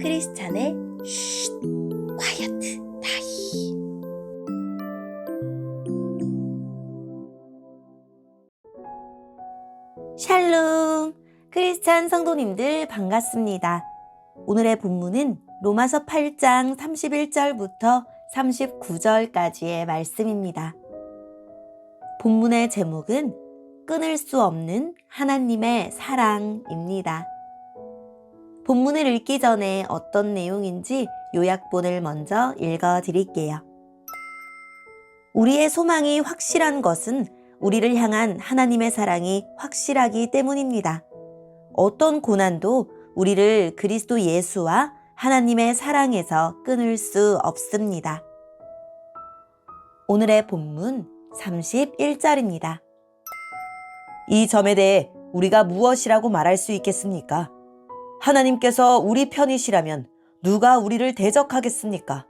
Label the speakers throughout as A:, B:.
A: 크리스찬의 쉿, 콰이어트 타임. 샬롬! 크리스찬 성도님들 반갑습니다. 오늘의 본문은 로마서 8장 31절부터 39절까지의 말씀입니다. 본문의 제목은 끊을 수 없는 하나님의 사랑입니다. 본문을 읽기 전에 어떤 내용인지 요약본을 먼저 읽어드릴게요. 우리의 소망이 확실한 것은 우리를 향한 하나님의 사랑이 확실하기 때문입니다. 어떤 고난도 우리를 그리스도 예수와 하나님의 사랑에서 끊을 수 없습니다. 오늘의 본문 31절입니다. 이 점에 대해 우리가 무엇이라고 말할 수 있겠습니까? 하나님께서 우리 편이시라면 누가 우리를 대적하겠습니까?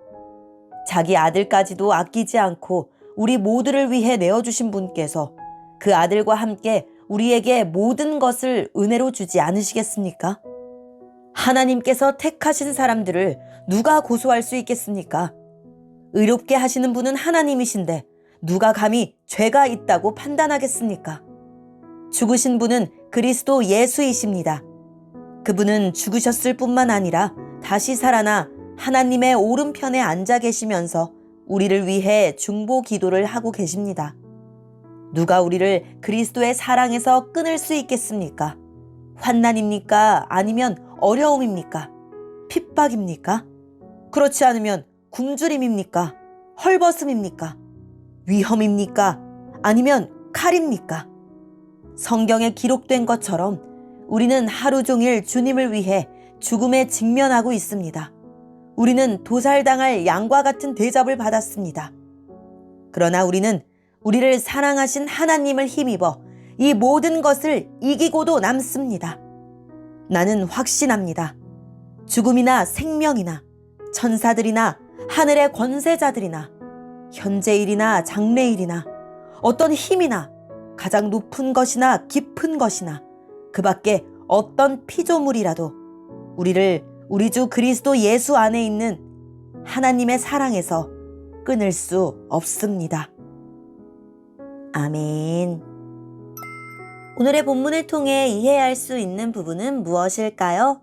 A: 자기 아들까지도 아끼지 않고 우리 모두를 위해 내어주신 분께서 그 아들과 함께 우리에게 모든 것을 은혜로 주지 않으시겠습니까? 하나님께서 택하신 사람들을 누가 고소할 수 있겠습니까? 의롭게 하시는 분은 하나님이신데 누가 감히 죄가 있다고 판단하겠습니까? 죽으신 분은 그리스도 예수이십니다. 그분은 죽으셨을 뿐만 아니라 다시 살아나 하나님의 오른편에 앉아 계시면서 우리를 위해 중보 기도를 하고 계십니다. 누가 우리를 그리스도의 사랑에서 끊을 수 있겠습니까? 환난입니까? 아니면 어려움입니까? 핍박입니까? 그렇지 않으면 굶주림입니까? 헐벗음입니까? 위험입니까? 아니면 칼입니까? 성경에 기록된 것처럼 우리는 하루 종일 주님을 위해 죽음에 직면하고 있습니다. 우리는 도살당할 양과 같은 대접을 받았습니다. 그러나 우리는 우리를 사랑하신 하나님을 힘입어 이 모든 것을 이기고도 남습니다. 나는 확신합니다. 죽음이나 생명이나 천사들이나 하늘의 권세자들이나 현재일이나 장래일이나 어떤 힘이나 가장 높은 것이나 깊은 것이나 그 밖에 어떤 피조물이라도 우리를 우리 주 그리스도 예수 안에 있는 하나님의 사랑에서 끊을 수 없습니다. 아멘. 오늘의 본문을 통해 이해할 수 있는 부분은 무엇일까요?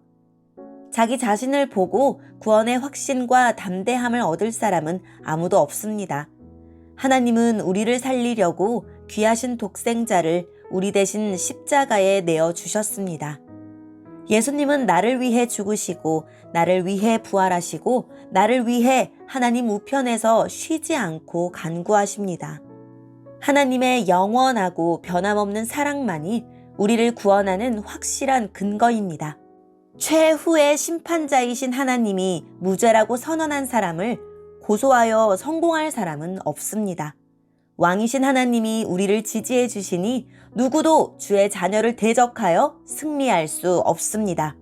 A: 자기 자신을 보고 구원의 확신과 담대함을 얻을 사람은 아무도 없습니다. 하나님은 우리를 살리려고 귀하신 독생자를 우리 대신 십자가에 내어주셨습니다. 예수님은 나를 위해 죽으시고 나를 위해 부활하시고 나를 위해 하나님 우편에서 쉬지 않고 간구하십니다. 하나님의 영원하고 변함없는 사랑만이 우리를 구원하는 확실한 근거입니다. 최후의 심판자이신 하나님이 무죄라고 선언한 사람을 고소하여 성공할 사람은 없습니다. 왕이신 하나님이 우리를 지지해 주시니 누구도 주의 자녀를 대적하여 승리할 수 없습니다.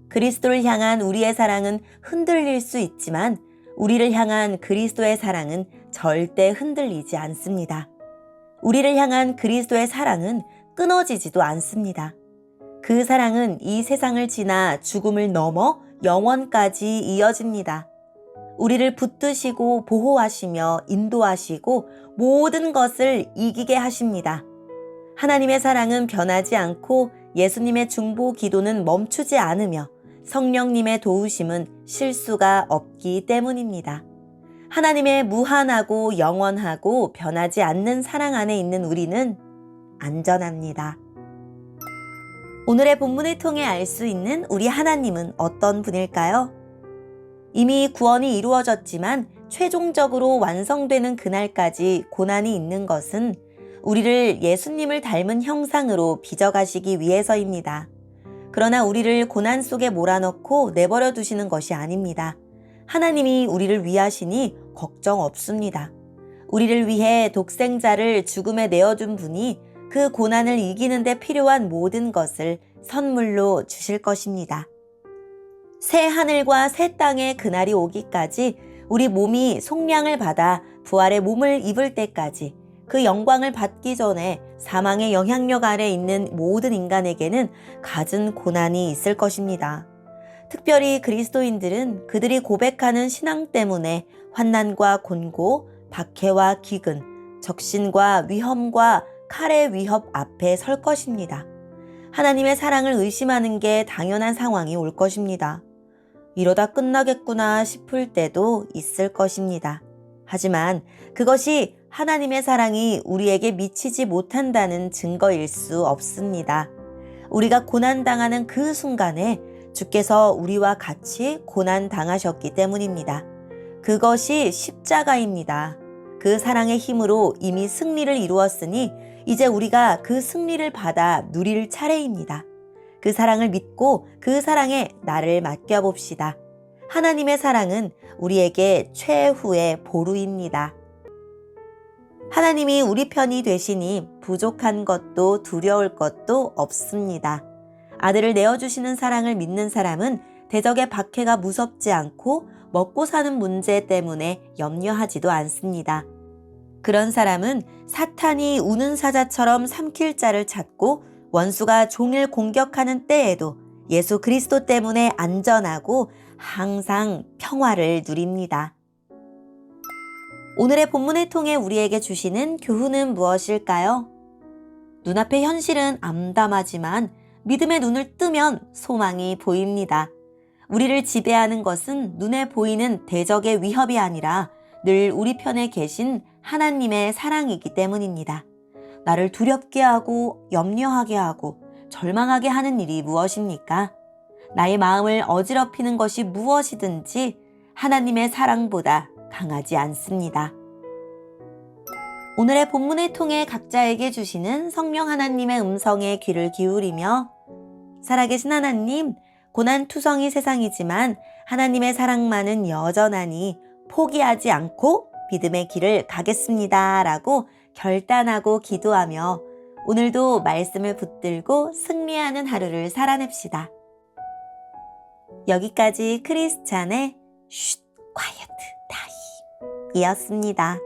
A: 그리스도를 향한 우리의 사랑은 흔들릴 수 있지만 우리를 향한 그리스도의 사랑은 절대 흔들리지 않습니다. 우리를 향한 그리스도의 사랑은 끊어지지도 않습니다. 그 사랑은 이 세상을 지나 죽음을 넘어 영원까지 이어집니다. 우리를 붙드시고 보호하시며 인도하시고 모든 것을 이기게 하십니다. 하나님의 사랑은 변하지 않고 예수님의 중보 기도는 멈추지 않으며 성령님의 도우심은 실수가 없기 때문입니다. 하나님의 무한하고 영원하고 변하지 않는 사랑 안에 있는 우리는 안전합니다. 오늘의 본문을 통해 알 수 있는 우리 하나님은 어떤 분일까요? 이미 구원이 이루어졌지만 최종적으로 완성되는 그날까지 고난이 있는 것은 우리를 예수님을 닮은 형상으로 빚어가시기 위해서입니다. 그러나 우리를 고난 속에 몰아넣고 내버려 두시는 것이 아닙니다. 하나님이 우리를 위하시니 걱정 없습니다. 우리를 위해 독생자를 죽음에 내어준 분이 그 고난을 이기는 데 필요한 모든 것을 선물로 주실 것입니다. 새 하늘과 새 땅의 그날이 오기까지 우리 몸이 속량을 받아 부활의 몸을 입을 때까지 그 영광을 받기 전에 사망의 영향력 아래 있는 모든 인간에게는 갖은 고난이 있을 것입니다. 특별히 그리스도인들은 그들이 고백하는 신앙 때문에 환난과 곤고, 박해와 기근, 적신과 위험과 칼의 위협 앞에 설 것입니다. 하나님의 사랑을 의심하는 게 당연한 상황이 올 것입니다. 이러다 끝나겠구나 싶을 때도 있을 것입니다. 하지만 그것이 하나님의 사랑이 우리에게 미치지 못한다는 증거일 수 없습니다. 우리가 고난당하는 그 순간에 주께서 우리와 같이 고난당하셨기 때문입니다. 그것이 십자가입니다. 그 사랑의 힘으로 이미 승리를 이루었으니 이제 우리가 그 승리를 받아 누릴 차례입니다. 그 사랑을 믿고 그 사랑에 나를 맡겨봅시다. 하나님의 사랑은 우리에게 최후의 보루입니다. 하나님이 우리 편이 되시니 부족한 것도 두려울 것도 없습니다. 아들을 내어주시는 사랑을 믿는 사람은 대적의 박해가 무섭지 않고 먹고 사는 문제 때문에 염려하지도 않습니다. 그런 사람은 사탄이 우는 사자처럼 삼킬 자를 찾고 원수가 종일 공격하는 때에도 예수 그리스도 때문에 안전하고 항상 평화를 누립니다. 오늘의 본문을 통해 우리에게 주시는 교훈은 무엇일까요? 눈앞의 현실은 암담하지만 믿음의 눈을 뜨면 소망이 보입니다. 우리를 지배하는 것은 눈에 보이는 대적의 위협이 아니라 늘 우리 편에 계신 하나님의 사랑이기 때문입니다. 나를 두렵게 하고 염려하게 하고 절망하게 하는 일이 무엇입니까? 나의 마음을 어지럽히는 것이 무엇이든지 하나님의 사랑보다 강하지 않습니다. 오늘의 본문을 통해 각자에게 주시는 성령 하나님의 음성에 귀를 기울이며 살아계신 하나님, 고난투성이 세상이지만 하나님의 사랑만은 여전하니 포기하지 않고 믿음의 길을 가겠습니다. 라고 결단하고 기도하며 오늘도 말씀을 붙들고 승리하는 하루를 살아냅시다. 여기까지 크리스찬의 쉿 콰이어트 타임 이었습니다.